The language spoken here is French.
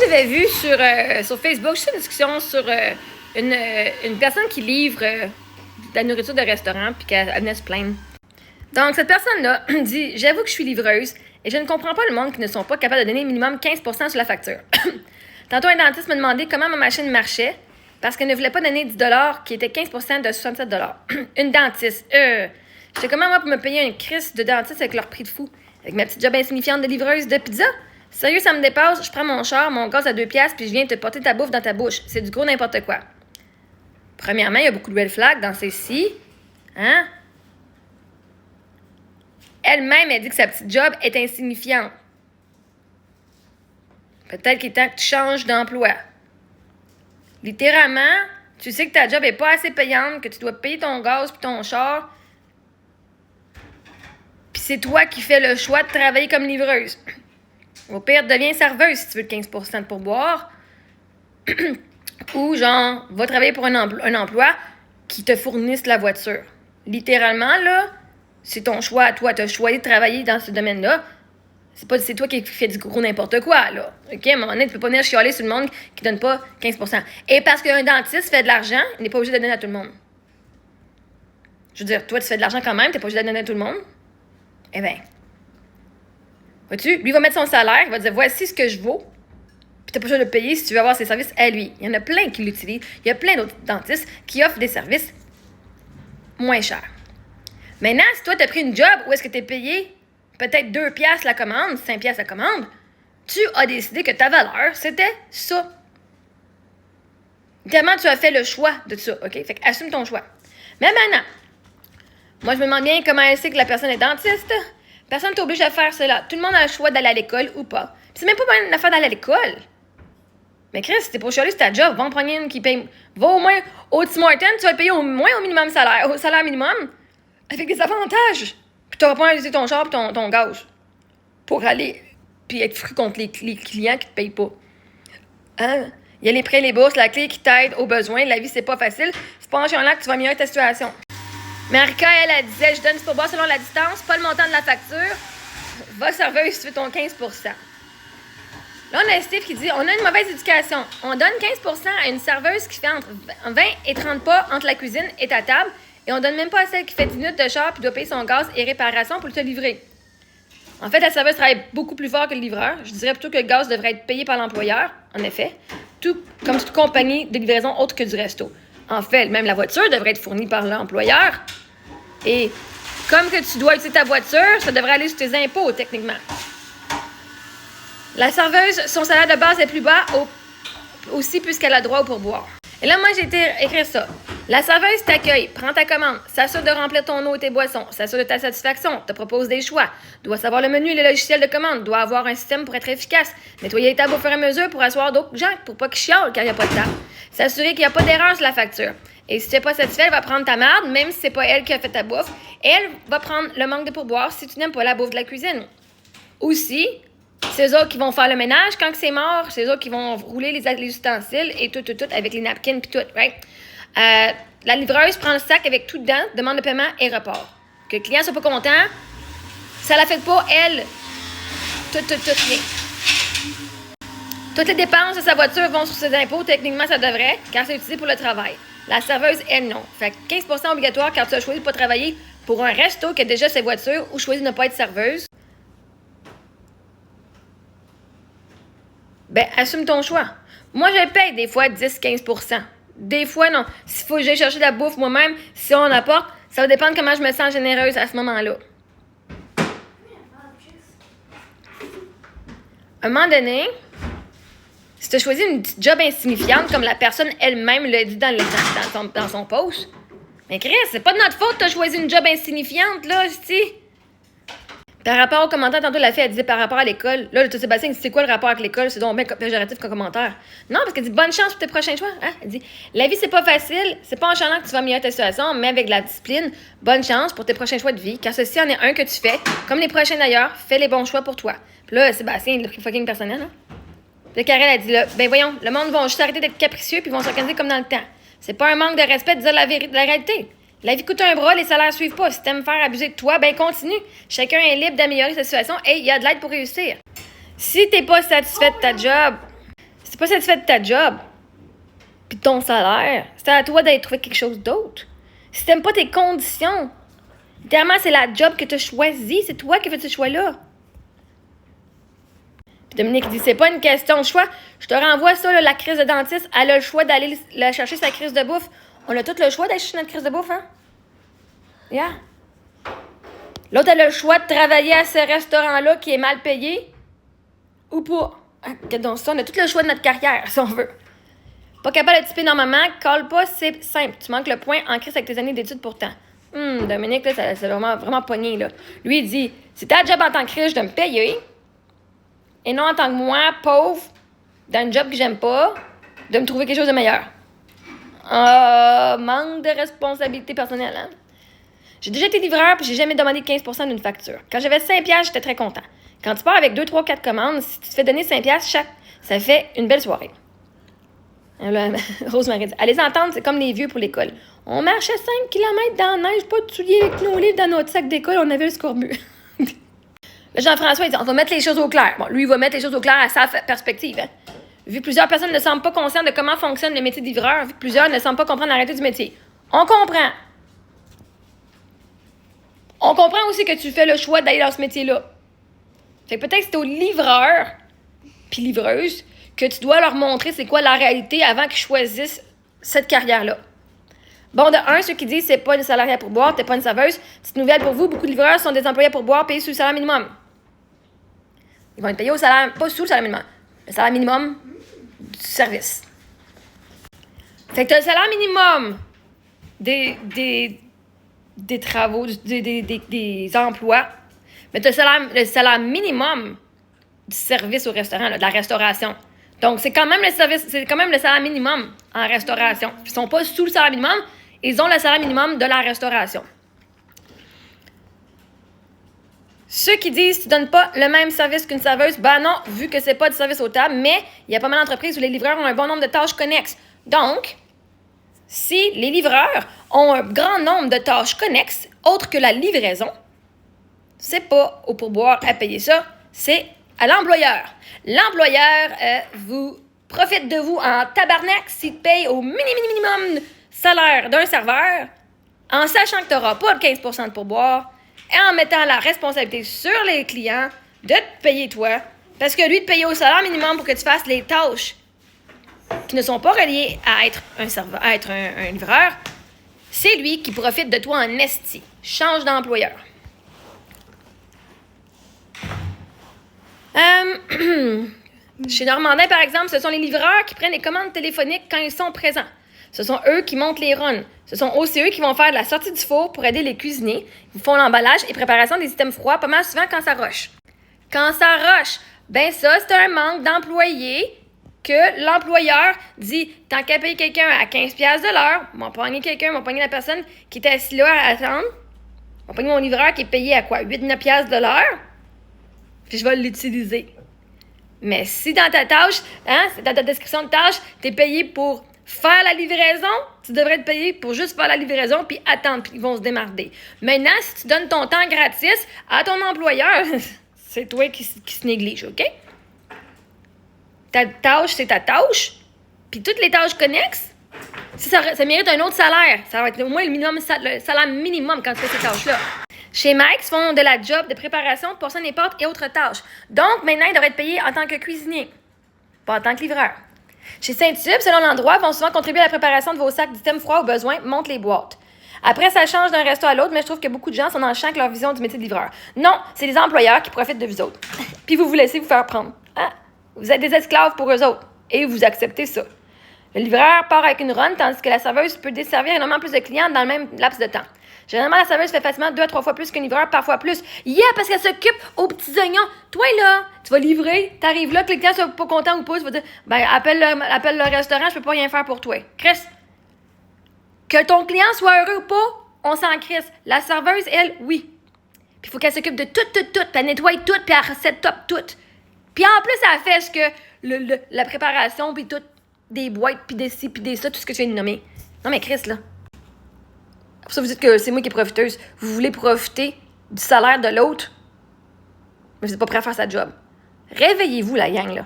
j'avais vu sur Facebook, je sais une discussion sur une personne qui livre de la nourriture de restaurant puis qu'elle venait se plaindre. Donc, cette personne-là dit « J'avoue que je suis livreuse et je ne comprends pas le monde qui ne sont pas capables de donner minimum 15% sur la facture. Tantôt, un dentiste m'a demandé comment ma machine marchait parce qu'elle ne voulait pas donner 10 qui était 15% de 67 Une dentiste. J'étais comment, moi, pour me payer une crise de dentiste avec leur prix de fou? Avec ma petite job insignifiante de livreuse de pizza? Sérieux, ça me dépasse. Je prends mon char, mon gaz à 2 piastres, puis je viens te porter ta bouffe dans ta bouche. C'est du gros n'importe quoi. Premièrement, il y a beaucoup de red flags dans ceci. Hein? Elle-même, elle dit que sa petite job est insignifiante. Peut-être qu'il est temps que tu changes d'emploi. Littéralement, tu sais que ta job n'est pas assez payante, que tu dois payer ton gaz puis ton char. Puis c'est toi qui fais le choix de travailler comme livreuse. Au pire, deviens serveuse si tu veux le 15% de pourboire. Ou genre, va travailler pour un emploi qui te fournisse la voiture. Littéralement, là, c'est ton choix à toi. Tu as choisi de travailler dans ce domaine-là. C'est toi qui fais du gros n'importe quoi, là. OK? À un moment donné, tu peux pas venir chialer sur le monde qui donne pas 15%. Et parce qu'un dentiste fait de l'argent, il n'est pas obligé de donner à tout le monde. Je veux dire, toi, tu fais de l'argent quand même, t'es pas obligé de donner à tout le monde. Eh bien, vois-tu, lui, il va mettre son salaire, il va dire, voici ce que je vaux, puis t'as pas besoin de le payer si tu veux avoir ses services à lui. Il y en a plein qui l'utilisent. Il y a plein d'autres dentistes qui offrent des services moins chers. Maintenant, si toi, t'as pris une job où est-ce que t'es payé peut-être 2 piastres la commande, 5 piastres la commande, tu as décidé que ta valeur, c'était ça. Tellement tu as fait le choix de ça, OK? Fait que assume ton choix. Mais maintenant, moi, je me demande bien comment elle sait que la personne est dentiste. Personne n'est obligé de faire cela. Tout le monde a le choix d'aller à l'école ou pas. Puis c'est même pas une affaire d'aller à l'école. Mais Chris, si t'es pas chialé, c'est ta job. Va en prendre une qui paye. Va au moins au Tim Hortons, tu vas le payer au moins au minimum salaire. Au salaire minimum. Avec des avantages. Puis t'auras pas à utiliser ton char et ton gaz. Pour aller. Puis être fru contre les clients qui te payent pas. Hein? Il y a les prêts, les bourses, la clé qui t'aide aux besoins. La vie, c'est pas facile. C'est pas en chiant là que tu vas améliorer ta situation. Marika, elle disait, je donne du pourboire selon la distance, pas le montant de la facture. Va serveuse si tu veux ton 15%. Là, on a Steve qui dit, on a une mauvaise éducation. On donne 15% à une serveuse qui fait entre 20 et 30 pas entre la cuisine et ta table, et on donne même pas à celle qui fait 10 minutes de char puis doit payer son gaz et réparation pour te livrer. En fait, la serveuse travaille beaucoup plus fort que le livreur. Je dirais plutôt que le gaz devrait être payé par l'employeur, en effet, tout comme toute compagnie de livraison autre que du resto. En fait, même la voiture devrait être fournie par l'employeur. Et comme que tu dois utiliser ta voiture, ça devrait aller sur tes impôts, techniquement. La serveuse, son salaire de base est plus bas aussi puisqu'elle a droit au pourboire. Et là, moi, j'ai écrit ça. La serveuse t'accueille, prend ta commande, s'assure de remplir ton eau et tes boissons, s'assure de ta satisfaction, te propose des choix, doit savoir le menu et le logiciel de commande, doit avoir un système pour être efficace, nettoyer les tables au fur et à mesure pour asseoir d'autres gens, pour pas qu'ils chialent quand il n'y a pas de table, s'assurer qu'il n'y a pas d'erreur sur la facture. Et si tu n'es pas satisfait, elle va prendre ta marde, même si c'est pas elle qui a fait ta bouffe. Et elle va prendre le manque de pourboire si tu n'aimes pas la bouffe de la cuisine. Aussi, c'est eux autres qui vont faire le ménage quand c'est mort, c'est eux autres qui vont rouler les ustensiles et tout, avec les napkins puis tout, right? La livreuse prend le sac avec tout dedans, demande le paiement et repart. Que le client soit pas content, ça la fait pas, elle, tout, rien. Toutes les dépenses de sa voiture vont sur ses impôts, techniquement ça devrait, car c'est utilisé pour le travail. La serveuse, elle, non. Fait que 15% obligatoire quand tu as choisi de ne pas travailler pour un resto qui a déjà ses voitures ou choisi de ne pas être serveuse. Ben, assume ton choix. Moi, je paye des fois 10-15%. Des fois, non. S'il faut que j'aille chercher de la bouffe moi-même, si on apporte, ça va dépendre comment je me sens généreuse à ce moment-là. À un moment donné, si tu as choisi une petite job insignifiante, comme la personne elle-même l'a dit dans son post, mais Chris, c'est pas de notre faute que tu as choisi une job insignifiante, là, c'ti. Par rapport au commentaire, tantôt, la fille, elle disait par rapport à l'école. Là, le Sébastien, c'est quoi le rapport avec l'école? C'est donc bien péjoratif comme commentaire. Non, parce qu'elle dit bonne chance pour tes prochains choix. Hein? Elle dit la vie, c'est pas facile, c'est pas en chantant que tu vas améliorer ta situation, mais avec de la discipline, bonne chance pour tes prochains choix de vie. Car ceci en est un que tu fais, comme les prochains d'ailleurs, fais les bons choix pour toi. Puis là, Sébastien, il a pris fucking personnel, hein? Puis Karel a dit là, ben voyons, le monde va juste arrêter d'être capricieux puis ils vont s'organiser comme dans le temps. C'est pas un manque de respect de dire la réalité. La vie coûte un bras, les salaires suivent pas. Si t'aimes faire abuser de toi, ben continue. Chacun est libre d'améliorer sa situation et il y a de l'aide pour réussir. Si t'es pas satisfait de ta job, pas satisfait de ta job, puis de ton salaire, c'est à toi d'aller trouver quelque chose d'autre. Si t'aimes pas tes conditions, littéralement, c'est la job que tu as choisie. C'est toi qui as fait ce choix-là. Puis Dominique dit, c'est pas une question de choix. Je te renvoie ça, là, la crise de dentiste. Elle a le choix d'aller la chercher sa crise de bouffe. On a tout le choix d'aller chercher notre crise de bouffe, hein? Yeah. L'autre, elle a le choix de travailler à ce restaurant-là qui est mal payé ou pas. Donc ça, on a tout le choix de notre carrière, si on veut. Pas capable de typer normalement, colle pas, c'est simple. Tu manques le point en crise avec tes années d'études pourtant. Dominique, là, c'est vraiment pogné, là. Lui, il dit, c'est ta job en tant que riche de me payer, et non en tant que moi, pauvre, dans un job que j'aime pas, de me trouver quelque chose de meilleur. Manque de responsabilité personnelle, hein? J'ai déjà été livreur, puis j'ai jamais demandé 15% d'une facture. Quand j'avais 5$, j'étais très content. Quand tu pars avec 2, 3, 4 commandes, si tu te fais donner 5$ chaque, ça fait une belle soirée. Là, Rose-Marie dit, à les entendre, c'est comme les vieux pour l'école. On marchait 5 km dans la neige, pas de souliers avec nos livres dans notre sac d'école, on avait le scorbut. Là, Jean-François, il dit, on va mettre les choses au clair. Bon, lui, il va mettre les choses au clair à sa perspective. Hein. Vu que plusieurs personnes ne semblent pas conscientes de comment fonctionne le métier de livreur, vu que plusieurs ne semblent pas comprendre la réalité du métier. On comprend. On comprend aussi que tu fais le choix d'aller dans ce métier-là. Fait que peut-être que c'est aux livreurs puis livreuses que tu dois leur montrer c'est quoi la réalité avant qu'ils choisissent cette carrière-là. Bon, de un, ceux qui disent c'est pas une salariée pour boire, t'es pas une saveuse, petite nouvelle pour vous, beaucoup de livreurs sont des employés pour boire payés sous le salaire minimum. Ils vont être payés au salaire, pas sous le salaire minimum, le salaire minimum du service. Fait que t'as le salaire minimum des travaux, des emplois, mais tu as le salaire minimum du service au restaurant, là, de la restauration. Donc, c'est quand même le salaire minimum en restauration. Ils ne sont pas sous le salaire minimum, ils ont le salaire minimum de la restauration. Ceux qui disent que tu ne donnes pas le même service qu'une serveuse, ben non, vu que c'est pas du service aux tables, mais il y a pas mal d'entreprises où les livreurs ont un bon nombre de tâches connexes. Donc, si les livreurs ont un grand nombre de tâches connexes, autres que la livraison, c'est pas au pourboire à payer ça, c'est à l'employeur. L'employeur vous profite de vous en tabarnak s'il te paye au minimum salaire d'un serveur, en sachant que tu n'auras pas le 15% de pourboire et en mettant la responsabilité sur les clients de te payer toi, parce que lui, te payer au salaire minimum pour que tu fasses les tâches qui ne sont pas reliées à être un livreur, c'est lui qui profite de toi en esti. Change d'employeur. Chez Normandin, par exemple, ce sont les livreurs qui prennent les commandes téléphoniques quand ils sont présents. Ce sont eux qui montent les runs. Ce sont aussi eux qui vont faire de la sortie du four pour aider les cuisiniers. Ils font l'emballage et préparation des items froids pas mal souvent quand ça rush. Quand ça rush, ben ça, c'est un manque d'employés que l'employeur dit, tant qu'à payer quelqu'un à 15$ de l'heure, m'en pogner quelqu'un, m'en pogner la personne qui était assise là à attendre, m'en pogner mon livreur qui est payé à quoi, 8-9$ de l'heure, puis je vais l'utiliser. Mais si dans ta tâche, dans ta description de tâche, t'es payé pour faire la livraison, tu devrais être payé pour juste faire la livraison puis attendre, puis ils vont se démarrer. Maintenant, si tu donnes ton temps gratis à ton employeur, c'est toi qui se néglige, OK? Ta tâche, c'est ta tâche, puis toutes les tâches connexes, ça mérite un autre salaire. Ça va être au moins le salaire minimum quand tu fais ces tâches-là. Chez Mike, ils font de la job de préparation, de portion des pâtes et autres tâches. Donc, maintenant, ils devraient être payés en tant que cuisinier, pas en tant que livreur. Chez Saint-Tube, selon l'endroit, ils vont souvent contribuer à la préparation de vos sacs d'items froids au besoin, montent les boîtes. Après, ça change d'un resto à l'autre, mais je trouve que beaucoup de gens sont dans le champ avec leur vision du métier de livreur. Non, c'est les employeurs qui profitent de vous autres. Puis vous laissez vous faire prendre. Vous êtes des esclaves pour eux autres. Et vous acceptez ça. Le livreur part avec une run, tandis que la serveuse peut desservir énormément plus de clients dans le même laps de temps. Généralement, la serveuse fait facilement 2 à 3 fois plus qu'un livreur, parfois plus. Parce qu'elle s'occupe aux petits oignons. Toi, là, tu vas livrer, t'arrives là, que les clients soient pas contents ou pas, tu vas dire, appelle le restaurant, je peux pas rien faire pour toi. Chris, que ton client soit heureux ou pas, on s'en crisse. La serveuse, elle, oui. Puis il faut qu'elle s'occupe de tout, puis elle nettoie tout, puis elle recette top tout. Puis en plus, elle fait ce que la préparation, puis tout, des boîtes, puis des ci, puis des ça, tout ce que tu viens de nommer. Non, mais Chris, là. Pour ça, vous dites que c'est moi qui est profiteuse. Vous voulez profiter du salaire de l'autre, mais vous n'êtes pas prêt à faire sa job. Réveillez-vous, la gang, là.